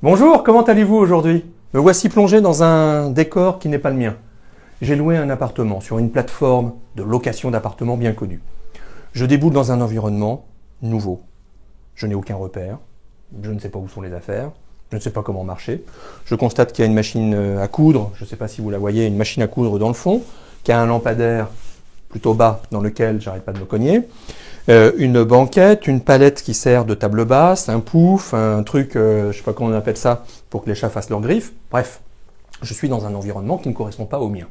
Bonjour, comment allez-vous aujourd'hui? Me voici plongé dans un décor qui n'est pas le mien. J'ai loué un appartement sur une plateforme de location d'appartements bien connue. Je déboule dans un environnement nouveau. Je n'ai aucun repère, je ne sais pas où sont les affaires, je ne sais pas comment marcher. Je constate qu'il y a une machine à coudre, je ne sais pas si vous la voyez, une machine à coudre dans le fond, qui a un lampadaire plutôt bas dans lequel j'arrête pas de me cogner. Une banquette, une palette qui sert de table basse, un pouf, un truc, je sais pas comment on appelle ça, pour que les chats fassent leurs griffes. Bref, je suis dans un environnement qui ne correspond pas au mien.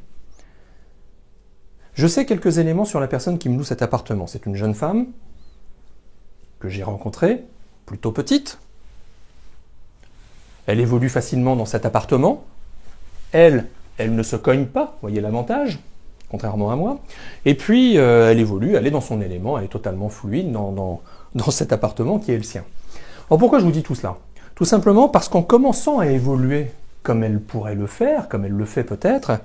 Je sais quelques éléments sur la personne qui me loue cet appartement. C'est une jeune femme que j'ai rencontrée, plutôt petite. Elle évolue facilement dans cet appartement. Elle ne se cogne pas, voyez l'avantage, contrairement à moi. Et puis, elle évolue, elle est dans son élément, elle est totalement fluide dans cet appartement qui est le sien. Alors pourquoi je vous dis tout cela? Tout simplement parce qu'en commençant à évoluer comme elle pourrait le faire, comme elle le fait peut-être,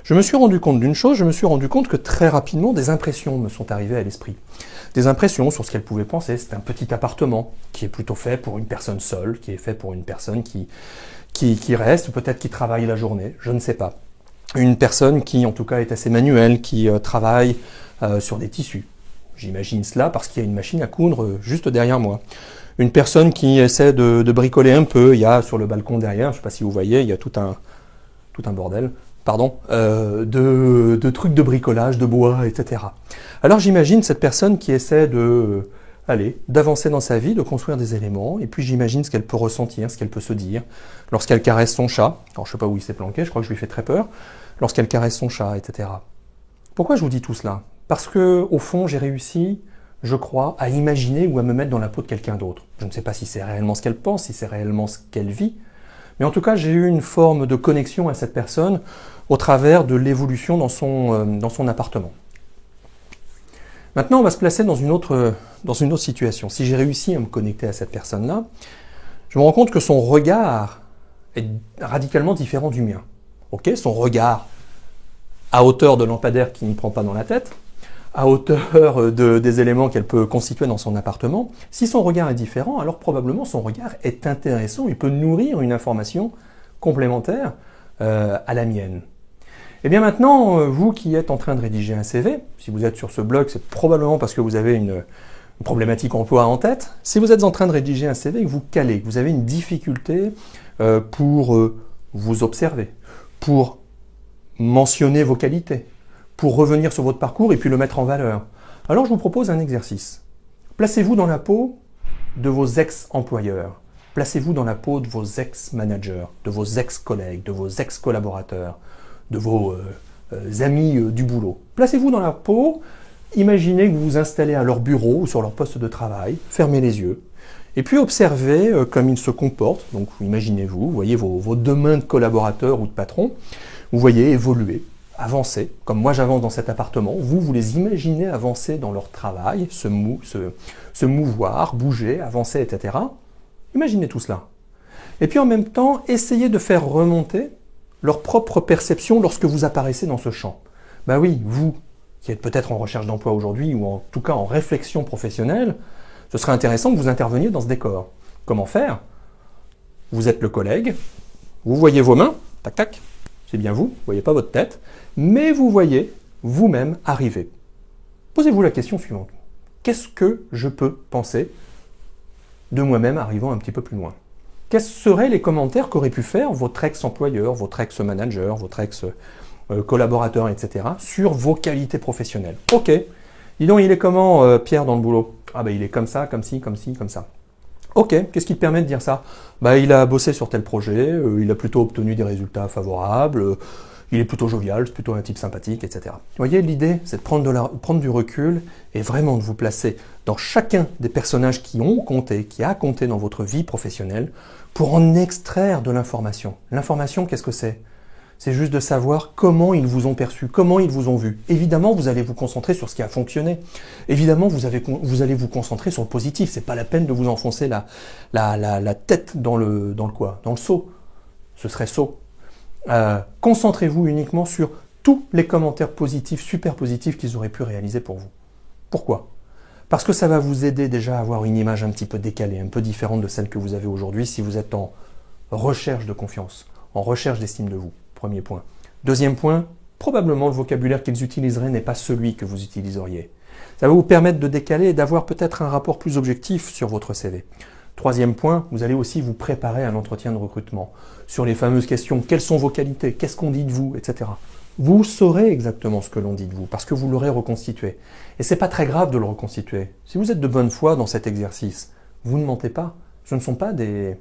je me suis rendu compte d'une chose, je me suis rendu compte que très rapidement, des impressions me sont arrivées à l'esprit. Des impressions sur ce qu'elle pouvait penser. C'est un petit appartement qui est plutôt fait pour une personne seule, qui est fait pour une personne qui reste, peut-être qui travaille la journée, je ne sais pas. Une personne qui, en tout cas, est assez manuelle, qui travaille sur des tissus. J'imagine cela parce qu'il y a une machine à coudre juste derrière moi. Une personne qui essaie de bricoler un peu. Il y a sur le balcon derrière, je ne sais pas si vous voyez, il y a tout un bordel, pardon, de trucs de bricolage, de bois, etc. Alors j'imagine cette personne qui essaie d'avancer dans sa vie, de construire des éléments, et puis j'imagine ce qu'elle peut ressentir, ce qu'elle peut se dire, lorsqu'elle caresse son chat. Alors je ne sais pas où il s'est planqué, je crois que je lui fais très peur. Lorsqu'elle caresse son chat, etc. Pourquoi je vous dis tout cela? Parce que, au fond, j'ai réussi, je crois, à imaginer ou à me mettre dans la peau de quelqu'un d'autre. Je ne sais pas si c'est réellement ce qu'elle pense, si c'est réellement ce qu'elle vit, mais en tout cas, j'ai eu une forme de connexion à cette personne au travers de l'évolution dans son appartement. Maintenant, on va se placer dans une autre situation. Si j'ai réussi à me connecter à cette personne-là, je me rends compte que son regard est radicalement différent du mien. Okay, son regard à hauteur de lampadaire qui ne prend pas dans la tête, à hauteur des éléments qu'elle peut constituer dans son appartement. Si son regard est différent, alors probablement son regard est intéressant, il peut nourrir une information complémentaire à la mienne. Et bien maintenant, vous qui êtes en train de rédiger un CV, si vous êtes sur ce blog, c'est probablement parce que vous avez une problématique emploi en tête. Si vous êtes en train de rédiger un CV et que vous calez, que vous avez une difficulté pour vous observer, pour mentionner vos qualités, pour revenir sur votre parcours et puis le mettre en valeur. Alors je vous propose un exercice. Placez-vous dans la peau de vos ex-employeurs. Placez-vous dans la peau de vos ex-managers, de vos ex-collègues, de vos ex-collaborateurs, de vos amis du boulot. Placez-vous dans la peau, imaginez que vous vous installez à leur bureau ou sur leur poste de travail, fermez les yeux, et puis observez comme ils se comportent. Donc imaginez-vous, voyez vos deux mains de collaborateurs ou de patrons, vous voyez évoluer, avancer, comme moi j'avance dans cet appartement, vous les imaginez avancer dans leur travail, se mouvoir, bouger, avancer, etc. Imaginez tout cela. Et puis en même temps, essayez de faire remonter leur propre perception lorsque vous apparaissez dans ce champ. Ben oui, vous, qui êtes peut-être en recherche d'emploi aujourd'hui, ou en tout cas en réflexion professionnelle, ce serait intéressant que vous interveniez dans ce décor. Comment faire? Vous êtes le collègue, vous voyez vos mains, tac tac, c'est bien vous voyez pas votre tête, mais vous voyez vous-même arriver. Posez-vous la question suivante. Qu'est-ce que je peux penser de moi-même arrivant un petit peu plus loin? Quels seraient les commentaires qu'aurait pu faire votre ex-employeur, votre ex-manager, votre ex-collaborateur, etc. sur vos qualités professionnelles? Ok, dis donc, il est comment Pierre dans le boulot? Ah ben il est comme ça, comme ci, comme ci, comme ça. Ok, qu'est-ce qui te permet de dire ça? Bah, il a bossé sur tel projet, il a plutôt obtenu des résultats favorables, il est plutôt jovial, c'est plutôt un type sympathique, etc. Vous voyez, l'idée, c'est de prendre du recul et vraiment de vous placer dans chacun des personnages qui ont compté, qui a compté dans votre vie professionnelle pour en extraire de l'information. L'information, qu'est-ce que c'est? C'est juste de savoir comment ils vous ont perçu, comment ils vous ont vu. Évidemment, vous allez vous concentrer sur ce qui a fonctionné. Évidemment, vous allez vous concentrer sur le positif. C'est pas la peine de vous enfoncer la tête dans le quoi? Dans le seau. Ce serait sot. Concentrez-vous uniquement sur tous les commentaires positifs, super positifs qu'ils auraient pu réaliser pour vous. Pourquoi? Parce que ça va vous aider déjà à avoir une image un petit peu décalée, un peu différente de celle que vous avez aujourd'hui si vous êtes en recherche de confiance, en recherche d'estime de vous. Premier point. Deuxième point, probablement le vocabulaire qu'ils utiliseraient n'est pas celui que vous utiliseriez. Ça va vous permettre de décaler et d'avoir peut-être un rapport plus objectif sur votre CV. Troisième point, vous allez aussi vous préparer à l'entretien de recrutement. Sur les fameuses questions, quelles sont vos qualités, qu'est-ce qu'on dit de vous, etc. Vous saurez exactement ce que l'on dit de vous, parce que vous l'aurez reconstitué. Et c'est pas très grave de le reconstituer. Si vous êtes de bonne foi dans cet exercice, vous ne mentez pas. Ce ne sont pas des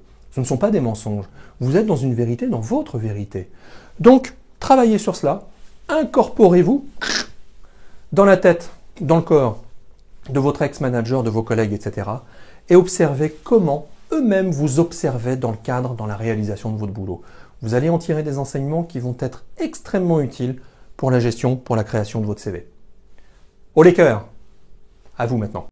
mensonges. Vous êtes dans une vérité, dans votre vérité. Donc, travaillez sur cela, incorporez-vous dans la tête, dans le corps de votre ex-manager, de vos collègues, etc. et observez comment eux-mêmes vous observaient dans le cadre, dans la réalisation de votre boulot. Vous allez en tirer des enseignements qui vont être extrêmement utiles pour la gestion, pour la création de votre CV. Haut les cœurs, à vous maintenant.